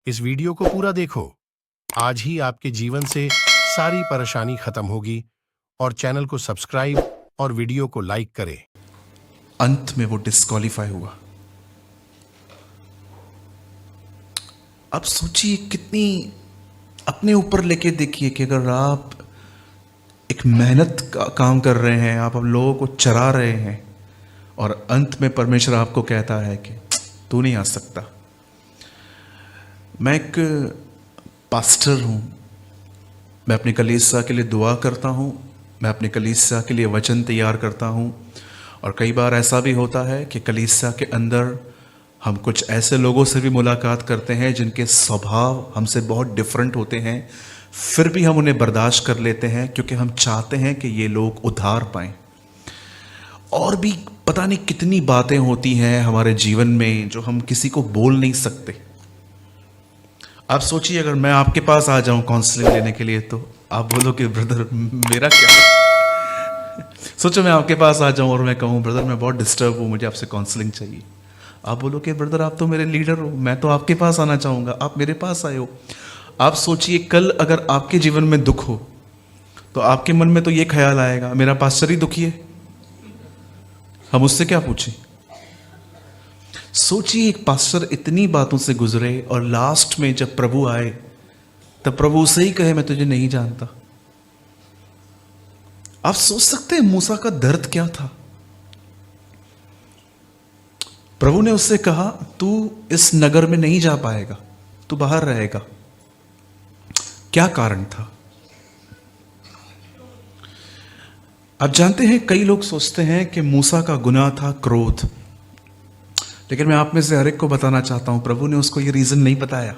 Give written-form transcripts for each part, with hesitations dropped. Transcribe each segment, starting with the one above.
इस वीडियो को पूरा देखो। आज ही आपके जीवन से सारी परेशानी खत्म होगी। और चैनल को सब्सक्राइब और वीडियो को लाइक करें। अंत में वो डिस्क्वालीफाई हुआ। अब सोचिए कितनी अपने ऊपर लेके देखिए कि अगर आप एक मेहनत का काम कर रहे हैं, आप अब लोगों को चरा रहे हैं और अंत में परमेश्वर आपको कहता है कि तू नहीं आ सकता। मैं एक पास्टर हूं, मैं अपनी कलीसिया के लिए दुआ करता हूं, मैं अपनी कलीसिया के लिए वचन तैयार करता हूं। और कई बार ऐसा भी होता है कि कलीसिया के अंदर हम कुछ ऐसे लोगों से भी मुलाकात करते हैं जिनके स्वभाव हमसे बहुत डिफरेंट होते हैं, फिर भी हम उन्हें बर्दाश्त कर लेते हैं क्योंकि हम चाहते हैं कि ये लोग उद्धार पाएं। और भी पता नहीं कितनी बातें होती हैं हमारे जीवन में जो हम किसी को बोल नहीं सकते। आप सोचिए अगर मैं आपके पास आ जाऊं काउंसलिंग लेने के लिए, तो आप बोलो कि ब्रदर मेरा क्या। सोचो मैं आपके पास आ जाऊं और मैं कहूं ब्रदर मैं बहुत डिस्टर्ब हूं, मुझे आपसे काउंसलिंग चाहिए। आप बोलो कि ब्रदर आप तो मेरे लीडर हो, मैं तो आपके पास आना चाहूंगा, आप मेरे पास आए हो। आप सोचिए कल अगर आपके जीवन में दुख हो तो आपके मन में तो ये ख्याल आएगा मेरा पास्टर ही दुखी है, हम उससे क्या पूछें। सोचिए एक पास्टर इतनी बातों से गुजरे और लास्ट में जब प्रभु आए तब प्रभु उसे ही कहे मैं तुझे नहीं जानता। आप सोच सकते हैं मूसा का दर्द क्या था। प्रभु ने उससे कहा तू इस नगर में नहीं जा पाएगा, तू बाहर रहेगा। क्या कारण था? आप जानते हैं कई लोग सोचते हैं कि मूसा का गुनाह था क्रोध, लेकिन मैं आप में से हर एक को बताना चाहता हूं प्रभु ने उसको ये रीजन नहीं बताया।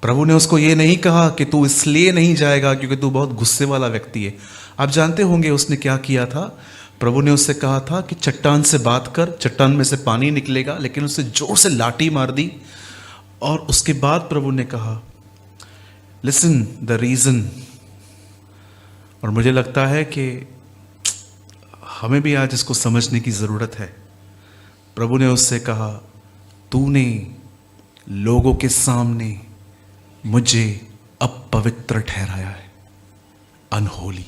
प्रभु ने उसको ये नहीं कहा कि तू इसलिए नहीं जाएगा क्योंकि तू बहुत गुस्से वाला व्यक्ति है। आप जानते होंगे उसने क्या किया था। प्रभु ने उससे कहा था कि चट्टान से बात कर, चट्टान में से पानी निकलेगा, लेकिन उससे जोर से लाठी मार दी। और उसके बाद प्रभु ने कहा लिसन द रीजन। और मुझे लगता है कि हमें भी आज इसको समझने की जरूरत है। प्रभु ने उससे कहा तूने लोगों के सामने मुझे अपवित्र ठहराया है, अनहोली।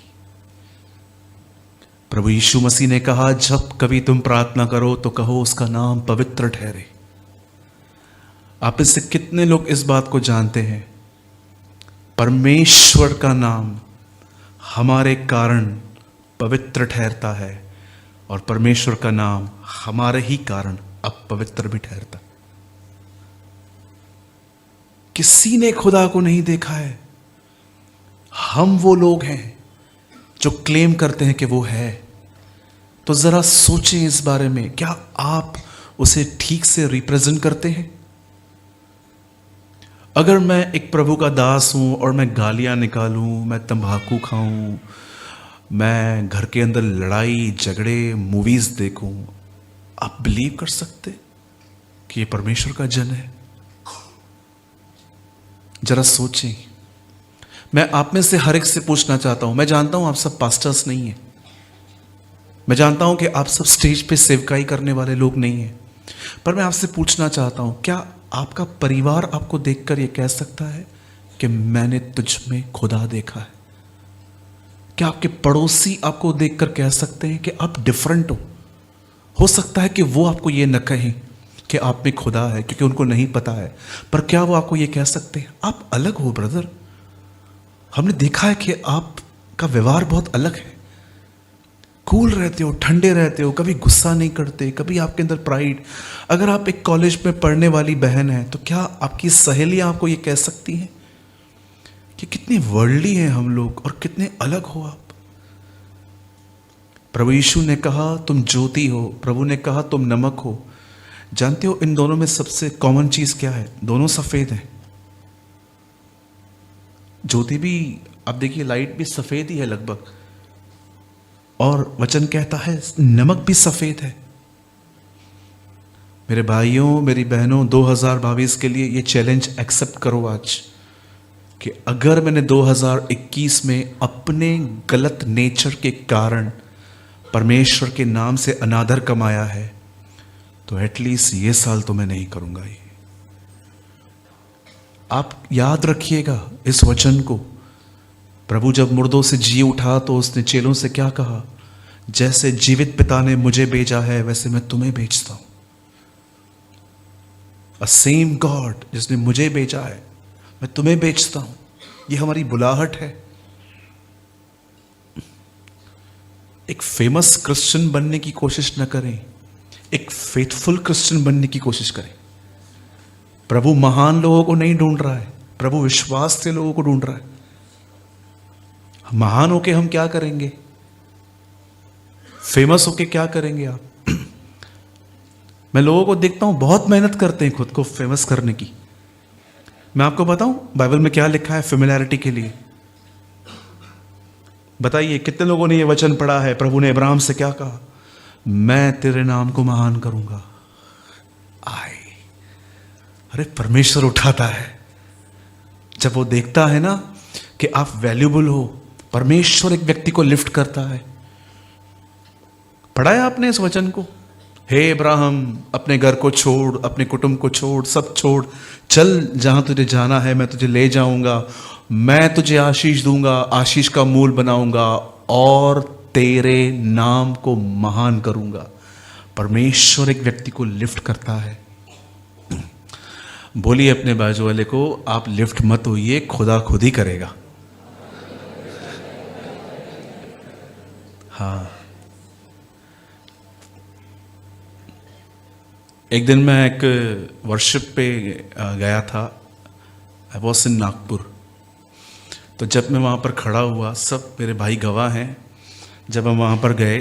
प्रभु यीशु मसीह ने कहा जब कभी तुम प्रार्थना करो तो कहो उसका नाम पवित्र ठहरे। आप इससे कितने लोग इस बात को जानते हैं परमेश्वर का नाम हमारे कारण पवित्र ठहरता है और परमेश्वर का नाम हमारे ही कारण अपवित्र भी ठहरता। किसी ने खुदा को नहीं देखा है। हम वो लोग हैं जो क्लेम करते हैं कि वो है। तो जरा सोचें इस बारे में, क्या आप उसे ठीक से रिप्रेजेंट करते हैं? अगर मैं एक प्रभु का दास हूं और मैं गालियां निकालूं, मैं तंबाकू खाऊं, मैं घर के अंदर लड़ाई झगड़े मूवीज देखूं, आप बिलीव कर सकते कि ये परमेश्वर का जन है? जरा सोचें। मैं आप में से हर एक से पूछना चाहता हूं, मैं जानता हूं आप सब पास्टर्स नहीं हैं, मैं जानता हूं कि आप सब स्टेज पे सेवकाई करने वाले लोग नहीं हैं, पर मैं आपसे पूछना चाहता हूं क्या आपका परिवार आपको देखकर यह कह सकता है कि मैंने तुझ में खुदा देखा है? क्या आपके पड़ोसी आपको देखकर कह सकते हैं कि आप डिफरेंट हो सकता है कि वो आपको ये न कहें कि आप में खुदा है क्योंकि उनको नहीं पता है, पर क्या वो आपको ये कह सकते हैं आप अलग हो ब्रदर। हमने देखा है कि आपका व्यवहार बहुत अलग है, कूल रहते हो, ठंडे रहते हो, कभी गुस्सा नहीं करते, कभी आपके अंदर प्राइड। अगर आप एक कॉलेज में पढ़ने वाली बहन है तो क्या आपकी सहेलियां आपको ये कह सकती हैं कि कितने वर्ल्डली हैं हम लोग और कितने अलग हो आप? प्रभु यीशु ने कहा तुम ज्योति हो, प्रभु ने कहा तुम नमक हो। जानते हो इन दोनों में सबसे कॉमन चीज क्या है? दोनों सफेद हैं। ज्योति भी आप देखिए लाइट भी सफेद ही है लगभग, और वचन कहता है नमक भी सफेद है। मेरे भाइयों मेरी बहनों 2022 के लिए ये चैलेंज एक्सेप्ट करो आज कि अगर मैंने 2021 में अपने गलत नेचर के कारण परमेश्वर के नाम से अनादर कमाया है तो एटलीस्ट ये साल तो मैं नहीं करूंगा। ये आप याद रखिएगा इस वचन को। प्रभु जब मुर्दों से जी उठा तो उसने चेलों से क्या कहा? जैसे जीवित पिता ने मुझे भेजा है वैसे मैं तुम्हें भेजता हूं। अ सेम गॉड, जिसने मुझे भेजा है मैं तुम्हें भेजता हूं। यह हमारी बुलाहट है। एक फेमस क्रिश्चियन बनने की कोशिश न करें, एक फेथफुल क्रिश्चियन बनने की कोशिश करें। प्रभु महान लोगों को नहीं ढूंढ रहा है, प्रभु विश्वास से लोगों को ढूंढ रहा है। महान होके हम क्या करेंगे? फेमस होके क्या करेंगे आप? मैं लोगों को देखता हूं बहुत मेहनत करते हैं खुद को फेमस करने की। मैं आपको बताऊं बाइबल में क्या लिखा है फेमिलियरिटी के लिए? बताइए कितने लोगों ने यह वचन पढ़ा है? प्रभु ने अब्राहम से क्या कहा? मैं तेरे नाम को महान करूंगा। अरे परमेश्वर उठाता है जब वो देखता है ना कि आप वैल्यूबल हो। परमेश्वर एक व्यक्ति को लिफ्ट करता है। पढ़ा है आपने इस वचन को? हे अब्राहम, अपने घर को छोड़, अपने कुटुंब को छोड़, सब छोड़, चल जहां तुझे जाना है, मैं तुझे ले जाऊंगा, मैं तुझे आशीष दूंगा, आशीष का मूल बनाऊंगा और तेरे नाम को महान करूंगा। परमेश्वर एक व्यक्ति को लिफ्ट करता है। बोलिए अपने बाजू वाले को, आप लिफ्ट मत होइए, खुदा खुद ही करेगा। हाँ, एक दिन मैं एक वर्शिप पे गया था। I was in Nagpur. तो जब मैं वहाँ पर खड़ा हुआ, सब मेरे भाई गवाह हैं, जब हम वहाँ पर गए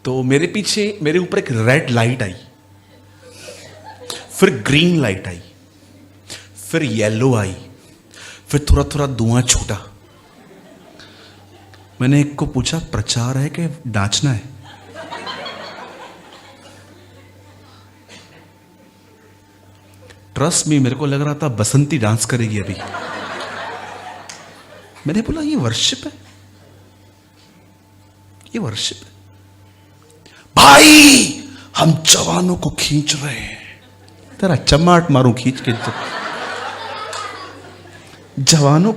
तो मेरे पीछे, मेरे ऊपर एक रेड लाइट आई, फिर ग्रीन लाइट आई, फिर येलो आई, फिर थोड़ा थोड़ा धुआं छूटा। मैंने एक को पूछा, प्रचार है कि नाचना है? ट्रस्ट मी, मेरे को लग रहा था बसंती डांस करेगी अभी। मैंने बोला ये वर्शिप है, ये वर्शिप है। भाई हम जवानों को खींच रहे हैं। तेरा चमाट मारूं खींच के। जवानों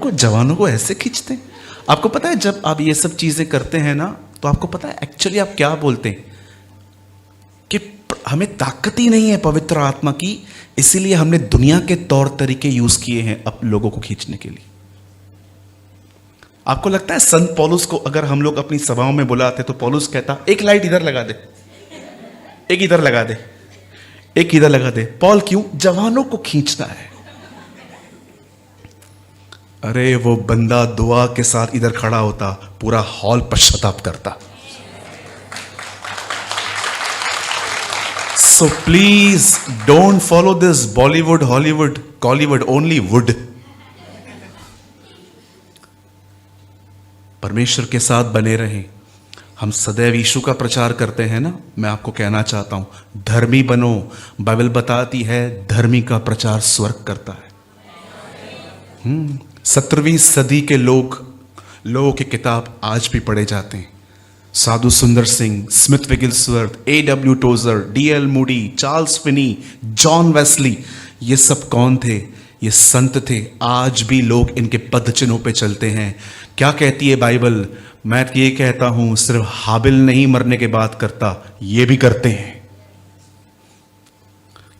को ऐसे खींचते हैं। आपको पता है जब आप ये सब चीजें करते हैं ना, तो आपको पता है एक्चुअली आप क्या बोलते हैं? कि हमें ताकत ही नहीं है पवित्र आत्मा की, इसीलिए हमने दुनिया के तौर तरीके यूज किए हैं अब लोगों को खींचने के लिए। आपको लगता है संत पौलुस को अगर हम लोग अपनी सभाओं में बुलाते तो पौलुस कहता एक लाइट इधर लगा दे, एक इधर लगा दे, एक इधर लगा दे? पॉल क्यों? जवानों को खींचना है। अरे वो बंदा दुआ के साथ इधर खड़ा होता, पूरा हॉल पश्चाताप करता। So please don't follow this Bollywood, Hollywood, Kollywood, only would. परमेश्वर के साथ बने रहें। हम सदैव यीशु का प्रचार करते हैं ना। मैं आपको कहना चाहता हूं, धर्मी बनो। बाइबल बताती है धर्मी का प्रचार स्वर्ग करता है। 17वीं सदी के लोगों की किताब आज भी पढ़े जाते हैं। Sadhu Sundar Singh, Smith Wigglesworth, A.W. Tozer, D.L. Moody, Charles Finney, John Wesley, ये सब कौन थे? ये संत थे। आज भी लोग इनके पद चिन्हों पे चलते हैं। क्या कहती है बाइबल? मैं ये कहता हूं, सिर्फ हाबिल नहीं मरने के बाद करता, ये भी करते हैं।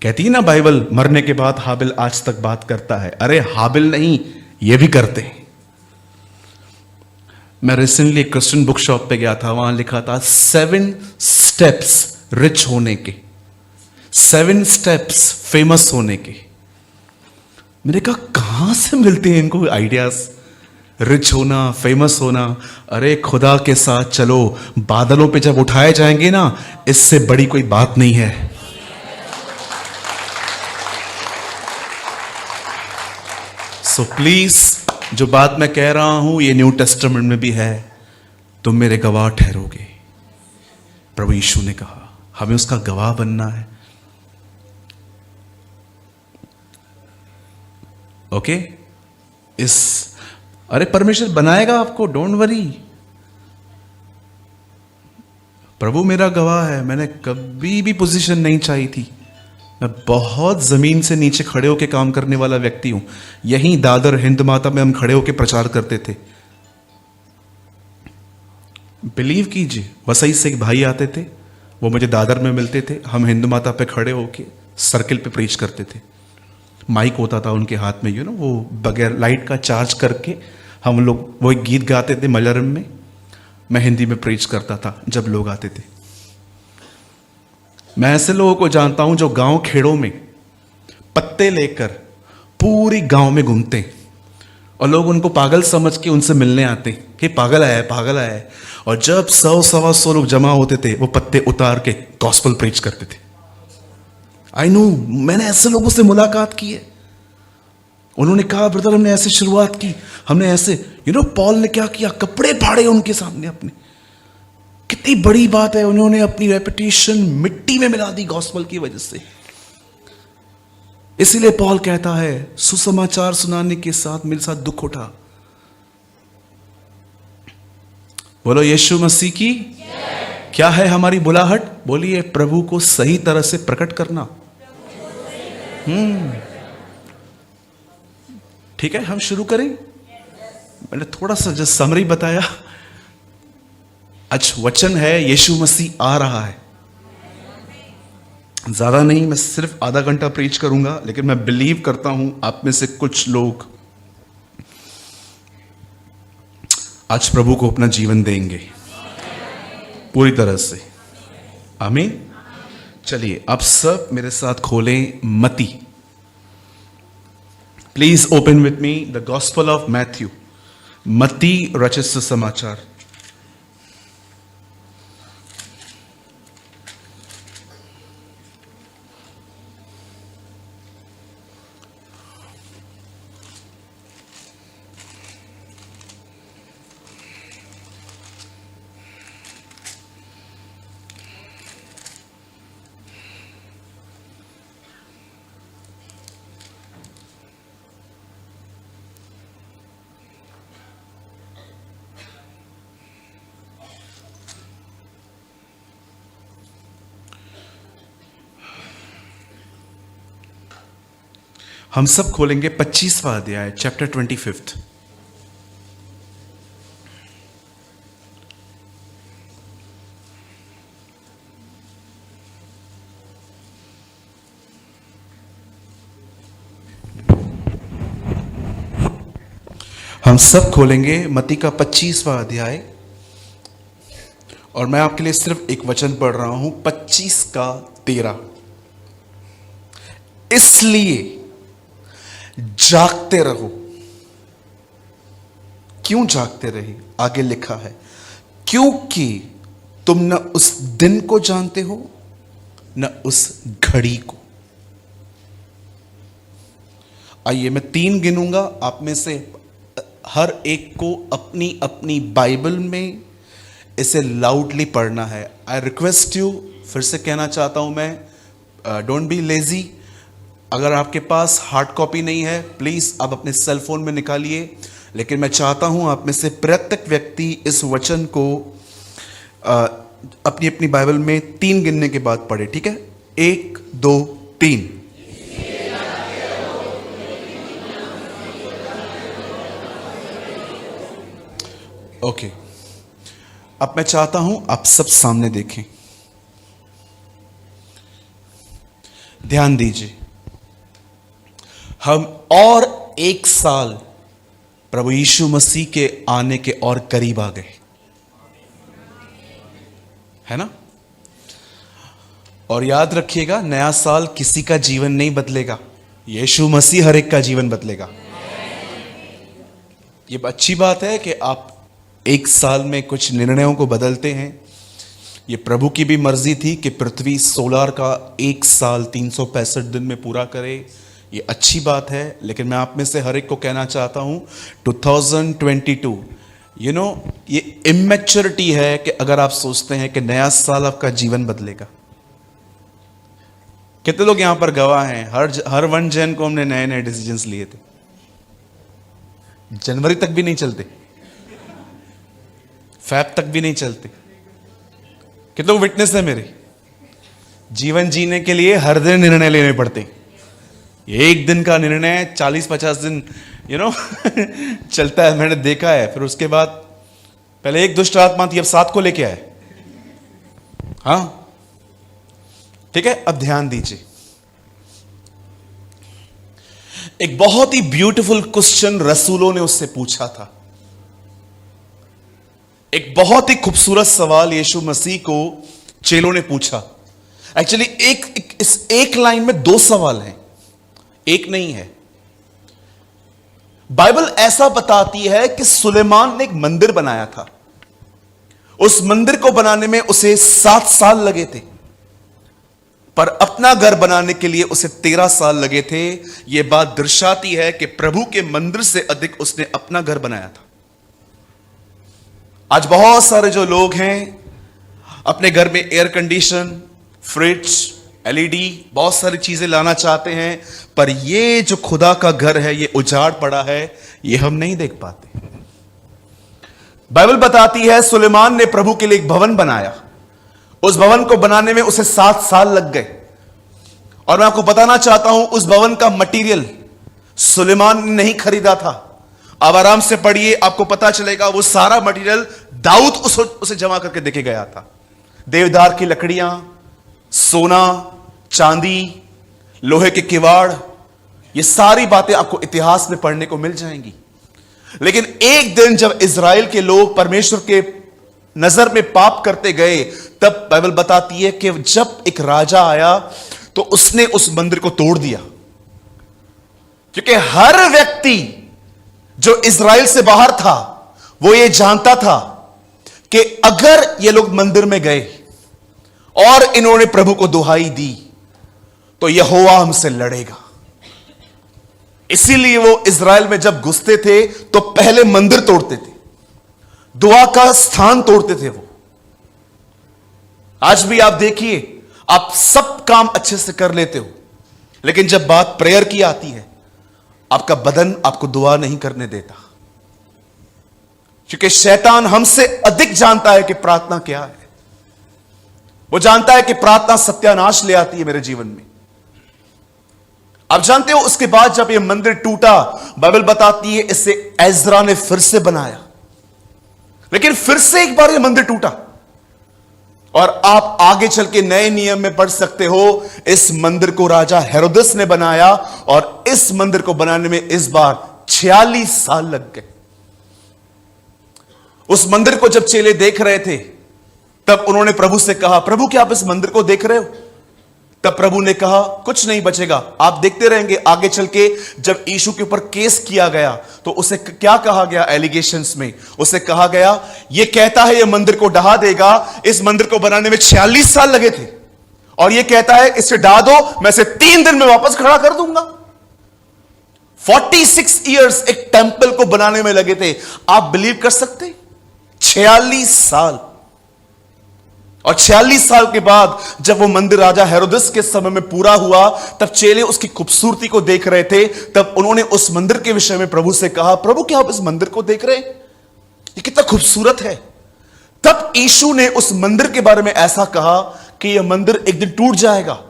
कहती है ना बाइबल, मरने के बाद हाबिल आज तक बात करता है। अरे हाबिल नहीं, ये भी करते हैं। मैं रिसेंटली एक क्रिश्चियन बुक शॉप पे गया था, वहां लिखा था 7 स्टेप्स रिच होने के, 7 स्टेप्स फेमस होने के। मैंने कहा कहां से मिलते हैं इनको आइडियाज? रिच होना, फेमस होना। अरे खुदा के साथ चलो, बादलों पे जब उठाए जाएंगे ना, इससे बड़ी कोई बात नहीं है। सो प्लीज, जो बात मैं कह रहा हूं ये न्यू टेस्टामेंट में भी है। तुम मेरे गवाह ठहरोगे, प्रभु यीशु ने कहा। हमें उसका गवाह बनना है। ओके? अरे परमेश्वर बनाएगा आपको, डोंट वरी। प्रभु मेरा गवाह है, मैंने कभी भी पोजीशन नहीं चाहिए थी। मैं बहुत जमीन से नीचे खड़े होकर काम करने वाला व्यक्ति हूं। यहीं दादर हिंद माता में हम खड़े होकर प्रचार करते थे। बिलीव कीजिए, वसई से एक भाई आते थे, वो मुझे दादर में मिलते थे, हम हिंद माता पे खड़े होके सर्किल पे प्रीच करते थे। माइक होता था उनके हाथ में, वो बगैर लाइट का चार्ज करके हम लोग वो एक गीत गाते थे मलयालम में, मैं हिंदी में प्रीच करता था जब लोग आते थे। मैं ऐसे लोगों को जानता हूं जो गांव खेड़ों में पत्ते लेकर पूरी गांव में घूमते हैं और लोग उनको पागल समझ के उनसे मिलने आते हैं कि पागल आया है, पागल आया है। और जब 100-125 लोग जमा होते थे, वो पत्ते उतार के गॉस्पेल प्रीच करते थे। आई नो, मैंने ऐसे लोगों से मुलाकात की है। उन्होंने कहा, ब्रदर हमने ऐसे शुरुआत की, हमने ऐसे, पॉल ने क्या किया, कपड़े फाड़े उनके सामने अपने। कितनी बड़ी बात है, उन्होंने अपनी रेपुटेशन मिट्टी में मिला दी गॉस्पेल की वजह से। इसीलिए पॉल कहता है, सुसमाचार सुनाने के साथ मेरे साथ दुख उठा। बोलो यीशु मसीह की क्या है हमारी बुलाहट? बोलिए, प्रभु को सही तरह से प्रकट करना। ठीक है, हम शुरू करें। मैंने थोड़ा सा जस्ट समरी बताया। आज वचन है, यीशु मसीह आ रहा है। ज्यादा नहीं, मैं सिर्फ आधा घंटा प्रीच करूंगा, लेकिन मैं बिलीव करता हूं आप में से कुछ लोग आज प्रभु को अपना जीवन देंगे पूरी तरह से। आमीन। चलिए आप सब मेरे साथ खोलें मती। Please open with me the gospel of Matthew. मत्ती रचित सुसमाचार। हम सब खोलेंगे 25वां अध्याय, चैप्टर 25। हम सब खोलेंगे मत्ती का 25वां अध्याय, और मैं आपके लिए सिर्फ एक वचन पढ़ रहा हूं, 25 का 13। इसलिए जागते रहो। क्यों जागते रहे? आगे लिखा है, क्योंकि तुम न उस दिन को जानते हो न उस घड़ी को। आइए मैं 3 गिनूंगा, आप में से हर एक को अपनी अपनी बाइबल में इसे लाउडली पढ़ना है। आई रिक्वेस्ट यू, फिर से कहना चाहता हूं मैं, डोंट बी लेजी। अगर आपके पास हार्ड कॉपी नहीं है, प्लीज आप अपने सेल फोन में निकालिए, लेकिन मैं चाहता हूं आप में से प्रत्येक व्यक्ति इस वचन को अपनी अपनी बाइबल में 3 गिनने के बाद पढ़े। ठीक है, 1 2 3। ओके, अब मैं चाहता हूं आप सब सामने देखें, ध्यान दीजिए। हम और 1 साल प्रभु यीशु मसीह के आने के और करीब आ गए, है ना? और याद रखिएगा, नया साल किसी का जीवन नहीं बदलेगा, यीशु मसीह हर एक का जीवन बदलेगा। ये अच्छी बात है कि आप 1 साल में कुछ निर्णयों को बदलते हैं। ये प्रभु की भी मर्जी थी कि पृथ्वी सोलार का 1 साल 365 दिन में पूरा करे। ये अच्छी बात है, लेकिन मैं आप में से हर एक को कहना चाहता हूं 2022, ये इमेच्योरिटी है कि अगर आप सोचते हैं कि नया साल आपका जीवन बदलेगा। कितने लोग यहां पर गवाह हैं? हर 1 जन को हमने नए नए डिसीजंस लिए थे, जनवरी तक भी नहीं चलते, फैब तक भी नहीं चलते। कितने लोग विटनेस है मेरे? जीवन जीने के लिए हर दिन निर्णय लेने पड़ते। एक दिन का निर्णय 40-50 दिन चलता है, मैंने देखा है। फिर उसके बाद पहले एक दुष्ट आत्मा थी, अब 7 को लेके आए। हाँ ठीक है, अब ध्यान दीजिए। एक बहुत ही ब्यूटीफुल क्वेश्चन रसूलों ने उससे पूछा था। एक बहुत ही खूबसूरत सवाल यीशु मसीह को चेलों ने पूछा। एक्चुअली इस एक लाइन में 2 सवाल हैं, एक नहीं है। बाइबल ऐसा बताती है कि सुलेमान ने एक मंदिर बनाया था। उस मंदिर को बनाने में उसे 7 साल लगे थे, पर अपना घर बनाने के लिए उसे 13 साल लगे थे। यह बात दर्शाती है कि प्रभु के मंदिर से अधिक उसने अपना घर बनाया था। आज बहुत सारे जो लोग हैं अपने घर में एयर कंडीशन, फ्रिज, एलईडी, बहुत सारी चीजें लाना चाहते हैं, पर ये जो खुदा का घर है, ये उजाड़ पड़ा है, ये हम नहीं देख पाते। बाइबल बताती है सुलेमान ने प्रभु के लिए एक भवन बनाया। उस भवन को बनाने में उसे 7 साल लग गए। और मैं आपको बताना चाहता हूं, उस भवन का मटेरियल सुलेमान ने नहीं खरीदा था। आप आराम से पढ़िए, आपको पता चलेगा वो सारा मटेरियल दाऊद उसे जमा करके देके गया था। देवदार की लकड़ियां, सोना, चांदी, लोहे के किवाड़, ये सारी बातें आपको इतिहास में पढ़ने को मिल जाएंगी। लेकिन एक दिन जब इज़राइल के लोग परमेश्वर के नजर में पाप करते गए, तब बाइबल बताती है कि जब एक राजा आया तो उसने उस मंदिर को तोड़ दिया। क्योंकि हर व्यक्ति जो इज़राइल से बाहर था वो ये जानता था कि अगर ये लोग मंदिर में गए और इन्होंने प्रभु को दुहाई दी तो यहोवा हमसे लड़ेगा। इसीलिए वो इज़राइल में जब घुसते थे तो पहले मंदिर तोड़ते थे, दुआ का स्थान तोड़ते थे वो। आज भी आप देखिए, आप सब काम अच्छे से कर लेते हो, लेकिन जब बात प्रेयर की आती है, आपका बदन आपको दुआ नहीं करने देता। क्योंकि शैतान हमसे अधिक जानता है कि प्रार्थना क्या है। वो जानता है कि प्रार्थना सत्यानाश ले आती है मेरे जीवन में। आप जानते हो, उसके बाद जब ये मंदिर टूटा, बाइबल बताती है इसे एजरा ने फिर से बनाया। लेकिन फिर से एक बार ये मंदिर टूटा। और आप आगे चल के नए नियम में पढ़ सकते हो, इस मंदिर को राजा हेरोदस ने बनाया और इस मंदिर को बनाने में इस बार 46 साल लग गए। उस मंदिर को जब चेले देख रहे थे, तब उन्होंने प्रभु से कहा, प्रभु क्या आप इस मंदिर को देख रहे हो? तब प्रभु ने कहा, कुछ नहीं बचेगा, आप देखते रहेंगे। आगे चल के जब यीशु के ऊपर केस किया गया तो उसे क्या कहा गया? एलिगेशंस में उसे कहा गया, यह कहता है यह मंदिर को ढहा देगा। इस मंदिर को बनाने में 46 साल लगे थे, और यह कहता है इसे ढहा दो, मैं इसे 3 दिन में वापस खड़ा कर दूंगा। 46 ईयर्स एक टेंपल को बनाने में लगे थे। आप बिलीव कर सकते? 46 साल। और 46 साल के बाद जब वो मंदिर राजा हेरोदस के समय में पूरा हुआ, तब चेले उसकी खूबसूरती को देख रहे थे। तब उन्होंने उस मंदिर के विषय में प्रभु से कहा, प्रभु क्या आप इस मंदिर को देख रहे हैं? ये कितना खूबसूरत है। तब यीशु ने उस मंदिर के बारे में ऐसा कहा कि यह मंदिर एक दिन टूट जाएगा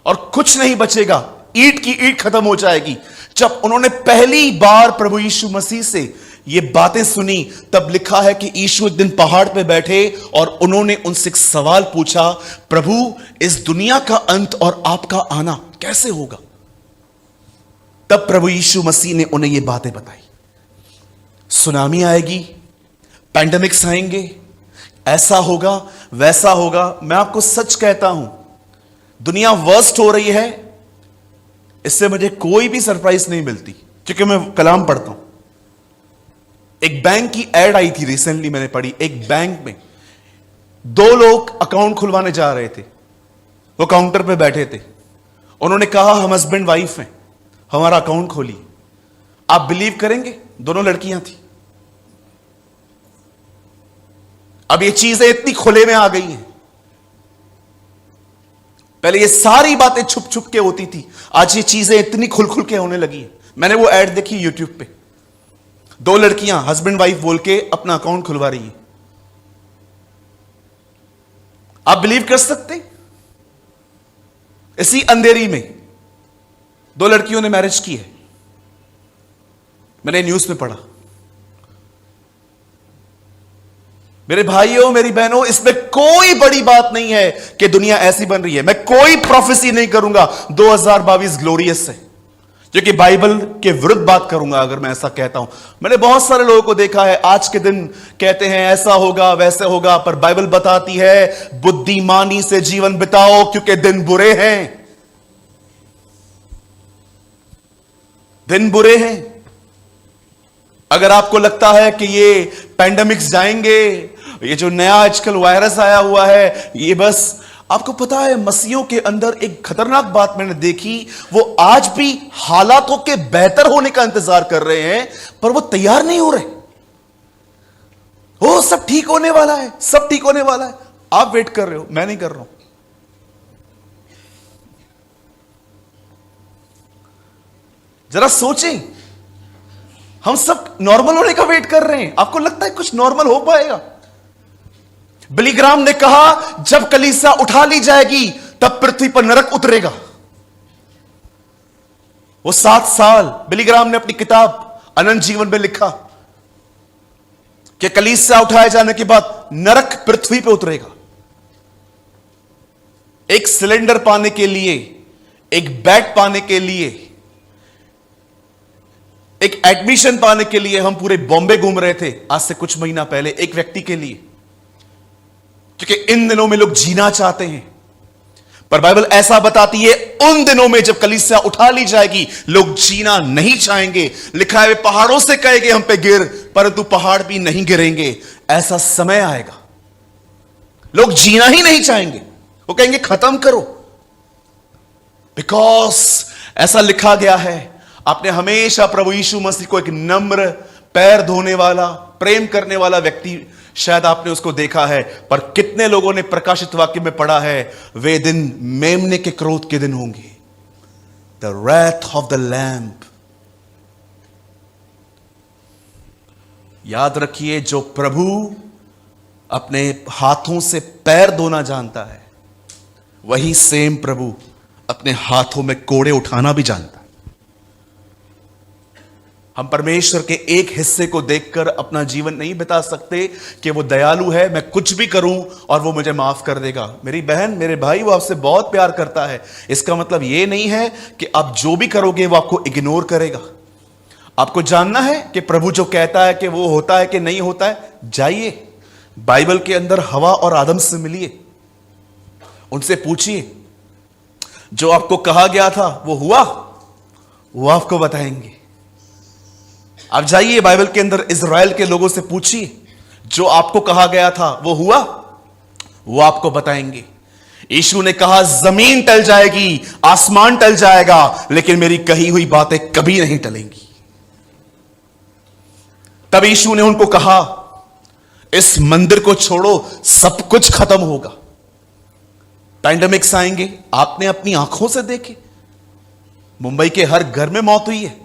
और कुछ नहीं बचेगा, ईंट की ईंट खत्म हो जाएगी। जब उन्होंने पहली बार प्रभु यीशु मसीह से ये बातें सुनी, तब लिखा है कि यीशु एक दिन पहाड़ पे बैठे और उन्होंने उनसे एक सवाल पूछा, प्रभु इस दुनिया का अंत और आपका आना कैसे होगा? तब प्रभु यीशु मसीह ने उन्हें ये बातें बताई। सुनामी आएगी, पैंडेमिक्स आएंगे, ऐसा होगा, वैसा होगा। मैं आपको सच कहता हूं, दुनिया वर्स्ट हो रही है, इससे मुझे कोई भी सरप्राइज नहीं मिलती, क्योंकि मैं कलाम पढ़ता हूं। एक बैंक की एड आई थी रिसेंटली, मैंने पढ़ी। एक बैंक में 2 लोग अकाउंट खुलवाने जा रहे थे। वो काउंटर पे बैठे थे। उन्होंने कहा, हम हस्बैंड वाइफ हैं, हमारा अकाउंट खोलिए। आप बिलीव करेंगे, दोनों लड़कियां थी। अब ये चीजें इतनी खुले में आ गई हैं। पहले ये सारी बातें छुप छुप के होती थी, आज ये चीजें इतनी खुल खुल के होने लगी हैं। मैंने वो एड देखी यूट्यूब पे, 2 लड़कियां हस्बैंड वाइफ बोल के अपना अकाउंट खुलवा रही है। आप बिलीव कर सकते? इसी अंधेरी में 2 लड़कियों ने मैरिज की है, मैंने न्यूज में पढ़ा। मेरे भाइयों, मेरी बहनों, इसमें कोई बड़ी बात नहीं है कि दुनिया ऐसी बन रही है। मैं कोई प्रोफेसी नहीं करूंगा 2022 ग्लोरियस है, क्योंकि बाइबल के विरुद्ध बात करूंगा अगर मैं ऐसा कहता हूं। मैंने बहुत सारे लोगों को देखा है, आज के दिन कहते हैं ऐसा होगा वैसे होगा, पर बाइबल बताती है बुद्धिमानी से जीवन बिताओ क्योंकि दिन बुरे हैं। दिन बुरे हैं। अगर आपको लगता है कि ये पैंडेमिक्स जाएंगे, ये जो नया आजकल वायरस आया हुआ है, ये बस, आपको पता है मसीहों के अंदर एक खतरनाक बात मैंने देखी, वो आज भी हालातों के बेहतर होने का इंतजार कर रहे हैं, पर वो तैयार नहीं हो रहे। ओ सब ठीक होने वाला है, सब ठीक होने वाला है। आप वेट कर रहे हो, मैं नहीं कर रहा हूं। जरा सोचें, हम सब नॉर्मल होने का वेट कर रहे हैं। आपको लगता है कुछ नॉर्मल हो पाएगा? बिली ग्राम ने कहा जब कलीसिया उठा ली जाएगी तब पृथ्वी पर नरक उतरेगा। वो 7 साल बिली ग्राम ने अपनी किताब अनंत जीवन में लिखा कि कलीसिया उठाए जाने के बाद नरक पृथ्वी पे उतरेगा। एक सिलेंडर पाने के लिए, एक बेड पाने के लिए, एक एडमिशन पाने के लिए हम पूरे बॉम्बे घूम रहे थे आज से कुछ महीना पहले, एक व्यक्ति के लिए, क्योंकि इन दिनों में लोग जीना चाहते हैं। पर बाइबल ऐसा बताती है उन दिनों में जब कलीसिया उठा ली जाएगी लोग जीना नहीं चाहेंगे। लिखा है वे पहाड़ों से कहेंगे हम पे गिर, परंतु पहाड़ भी नहीं गिरेंगे। ऐसा समय आएगा लोग जीना ही नहीं चाहेंगे, वो कहेंगे खत्म करो। बिकॉज ऐसा लिखा गया है, आपने हमेशा प्रभु यीशु मसीह को एक नम्र, पैर धोने वाला, प्रेम करने वाला व्यक्ति शायद आपने उसको देखा है, पर कितने लोगों ने प्रकाशित वाक्य में पढ़ा है वे दिन मेमने के क्रोध के दिन होंगे, the wrath of the lamb. याद रखिए, जो प्रभु अपने हाथों से पैर धोना जानता है, वही सेम प्रभु अपने हाथों में कोड़े उठाना भी जानता है। हम परमेश्वर के एक हिस्से को देखकर अपना जीवन नहीं बिता सकते कि वो दयालु है, मैं कुछ भी करूं और वो मुझे माफ कर देगा। मेरी बहन, मेरे भाई, वो आपसे बहुत प्यार करता है। इसका मतलब ये नहीं है कि आप जो भी करोगे वो आपको इग्नोर करेगा। आपको जानना है कि प्रभु जो कहता है कि वो होता है कि नहीं होता है, जाइए बाइबल के अंदर हवा और आदम से मिलिए, उनसे पूछिए जो आपको कहा गया था वो हुआ, वो आपको बताएंगे। आप जाइए बाइबल के अंदर इज़राइल के लोगों से पूछिए, जो आपको कहा गया था वो हुआ, वो आपको बताएंगे। यीशु ने कहा जमीन टल जाएगी, आसमान टल जाएगा, लेकिन मेरी कही हुई बातें कभी नहीं टलेंगी। तब यीशु ने उनको कहा इस मंदिर को छोड़ो, सब कुछ खत्म होगा। पैंडेमिक्स आएंगे, आपने अपनी आंखों से देखे, मुंबई के हर घर में मौत हुई है।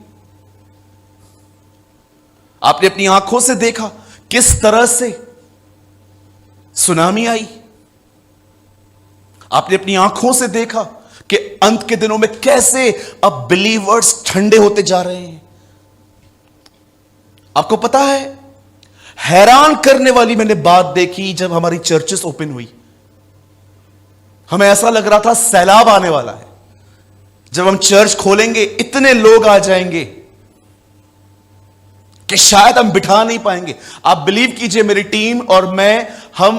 आपने अपनी आंखों से देखा किस तरह से सुनामी आई। आपने अपनी आंखों से देखा कि अंत के दिनों में कैसे अब बिलीवर्स ठंडे होते जा रहे हैं। आपको पता है, हैरान करने वाली मैंने बात देखी जब हमारी चर्चेस ओपन हुई। हमें ऐसा लग रहा था सैलाब आने वाला है, जब हम चर्च खोलेंगे इतने लोग आ जाएंगे कि शायद हम बिठा नहीं पाएंगे। आप बिलीव कीजिए, मेरी टीम और मैं, हम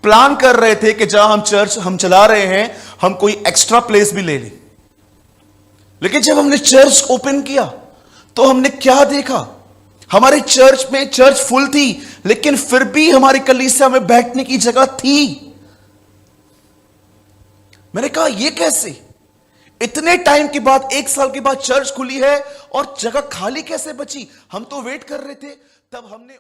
प्लान कर रहे थे कि जहां हम चर्च हम चला रहे हैं, हम कोई एक्स्ट्रा प्लेस भी ले लें। लेकिन जब हमने चर्च ओपन किया तो हमने क्या देखा, हमारे चर्च में चर्च फुल थी, लेकिन फिर भी हमारी कलीसिया में बैठने की जगह थी। मैंने कहा यह कैसे, इतने टाइम के बाद, 1 साल के बाद चर्च खुली है और जगह खाली कैसे बची। हम तो वेट कर रहे थे, तब हमने